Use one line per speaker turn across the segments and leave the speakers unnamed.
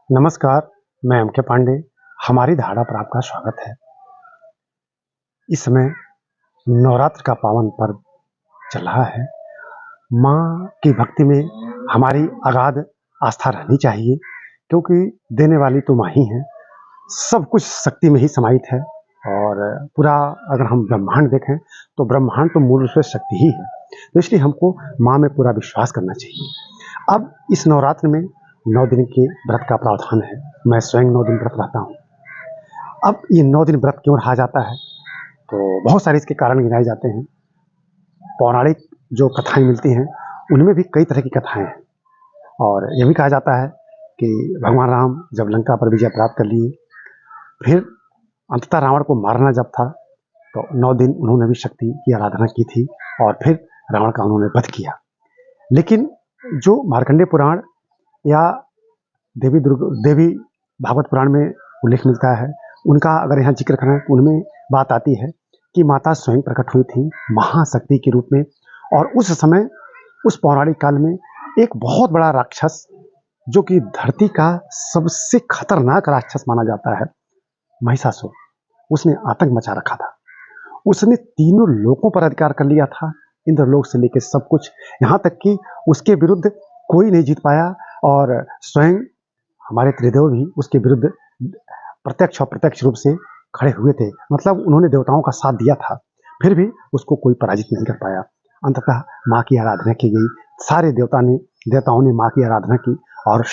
नमस्कार, मैं एम.के. पांडे। हमारी धारा पर आपका स्वागत है। इस समय नवरात्र का पावन पर्व चल रहा है। माँ की भक्ति में हमारी अगाध आस्था रहनी चाहिए, क्योंकि देने वाली तो माँ ही हैं। सब कुछ शक्ति में ही समाहित है और पूरा अगर हम ब्रह्मांड देखें तो ब्रह्मांड तो मूल रूप से शक्ति ही है। तो इसलिए हमको माँ में पूरा विश्वास करना चाहिए। अब इस नवरात्र में 9 दिन के व्रत का प्रावधान है। मैं स्वयं 9 दिन व्रत रहता हूँ। अब ये 9 दिन व्रत क्यों रहा जाता है, तो बहुत सारे इसके कारण गिनाए जाते हैं। पौराणिक जो कथाएं मिलती हैं उनमें भी कई तरह की कथाएं हैं और यह भी कहा जाता है कि भगवान राम जब लंका पर विजय प्राप्त कर लिए, फिर अंततः रावण को मारना जब था, तो 9 दिन उन्होंने भी शक्ति की आराधना की थी और फिर रावण का उन्होंने वध किया। लेकिन जो मार्कंडेय पुराण या देवी भागवत पुराण में उल्लेख मिलता है, उनका अगर यहाँ जिक्र करें तो उनमें बात आती है कि माता स्वयं प्रकट हुई थी महाशक्ति के रूप में। और उस समय उस पौराणिक काल में एक बहुत बड़ा राक्षस, जो कि धरती का सबसे खतरनाक राक्षस माना जाता है, महिषासुर, उसने आतंक मचा रखा था। उसने तीनों लोकों पर अधिकार कर लिया था, इंद्रलोक से लेकर सब कुछ, यहाँ तक कि उसके विरुद्ध कोई नहीं जीत पाया। और स्वयं हमारे त्रिदेव भी उसके विरुद्ध प्रत्यक्ष और अप्रत्यक्ष रूप से खड़े हुए थे। मतलब उन्होंने देवताओं का साथ दिया था, फिर भी उसको कोई पराजित नहीं कर पाया। अंततः माँ की आराधना की गई। सारे देवताओं ने माँ की आराधना की और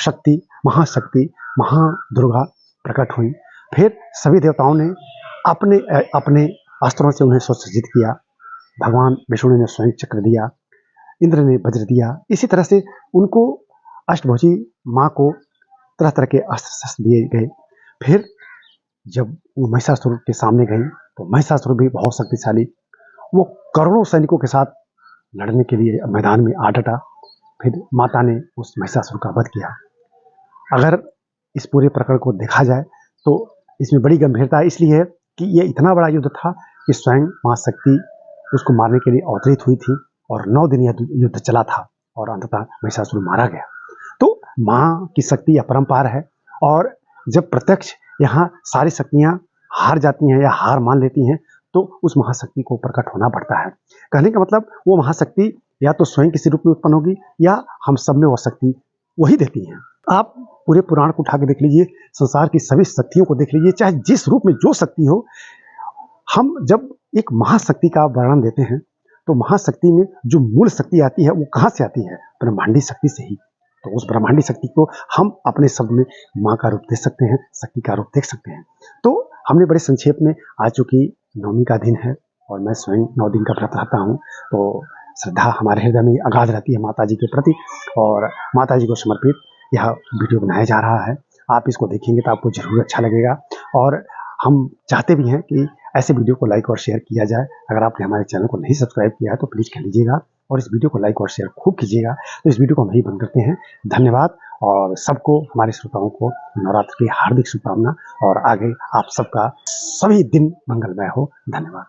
महाशक्ति महादुर्गा प्रकट हुई। फिर सभी देवताओं ने अपने अपने अस्त्रों से उन्हें सुसज्जित किया। भगवान विष्णु ने स्वयं चक्र दिया, इंद्र ने वज्र दिया। इसी तरह से उनको अष्टभुजी माँ को तरह तरह के अस्त्र शस्त्र दिए गए। फिर जब वो महिषासुर के सामने गई तो महिषासुर भी बहुत शक्तिशाली, वो करोड़ों सैनिकों के साथ लड़ने के लिए मैदान में आ डटा। फिर माता ने उस महिषासुर का वध किया। अगर इस पूरे प्रकरण को देखा जाए तो इसमें बड़ी गंभीरता इसलिए है कि ये इतना बड़ा युद्ध था कि स्वयं माँ शक्ति उसको मारने के लिए अवतरित हुई थी और 9 दिन यह युद्ध चला था और अंततः महिषासुर मारा गया। तो माँ की शक्ति अपरंपार है और जब प्रत्यक्ष यहाँ सारी शक्तियाँ हार जाती हैं या हार मान लेती हैं, तो उस महाशक्ति को प्रकट होना पड़ता है। कहने का मतलब वो महाशक्ति या तो स्वयं किसी रूप में उत्पन्न होगी या हम सब में वो शक्ति वही देती हैं। आप पूरे पुराण को उठा के देख लीजिए, संसार की सभी शक्तियों को देख लीजिए, चाहे जिस रूप में जो शक्ति हो। हम जब एक महाशक्ति का वर्णन देते हैं तो महाशक्ति में जो मूल शक्ति आती है वो कहाँ से आती है? ब्रह्मांडी शक्ति से ही। तो उस ब्रह्मांडी शक्ति को हम अपने शब्द में माँ का रूप देख सकते हैं, शक्ति का रूप देख सकते हैं। तो हमने बड़े संक्षेप में, आज चूंकि नवमी का दिन है और मैं स्वयं 9 दिन का व्रत रहता हूँ, तो श्रद्धा हमारे हृदय में अगाध रहती है माता जी के प्रति और माता जी को समर्पित यह वीडियो बनाया जा रहा है। आप इसको देखेंगे तो आपको जरूर अच्छा लगेगा और हम चाहते भी हैं कि ऐसे वीडियो को लाइक और शेयर किया जाए। अगर आपने हमारे चैनल को नहीं सब्सक्राइब किया है तो प्लीज़ कर लीजिएगा और इस वीडियो को लाइक और शेयर खूब कीजिएगा। तो इस वीडियो को हम यहीं बंद करते हैं। धन्यवाद और सबको, हमारे श्रोताओं को नवरात्र की हार्दिक शुभकामना और आगे आप सबका सभी दिन मंगलमय हो। धन्यवाद।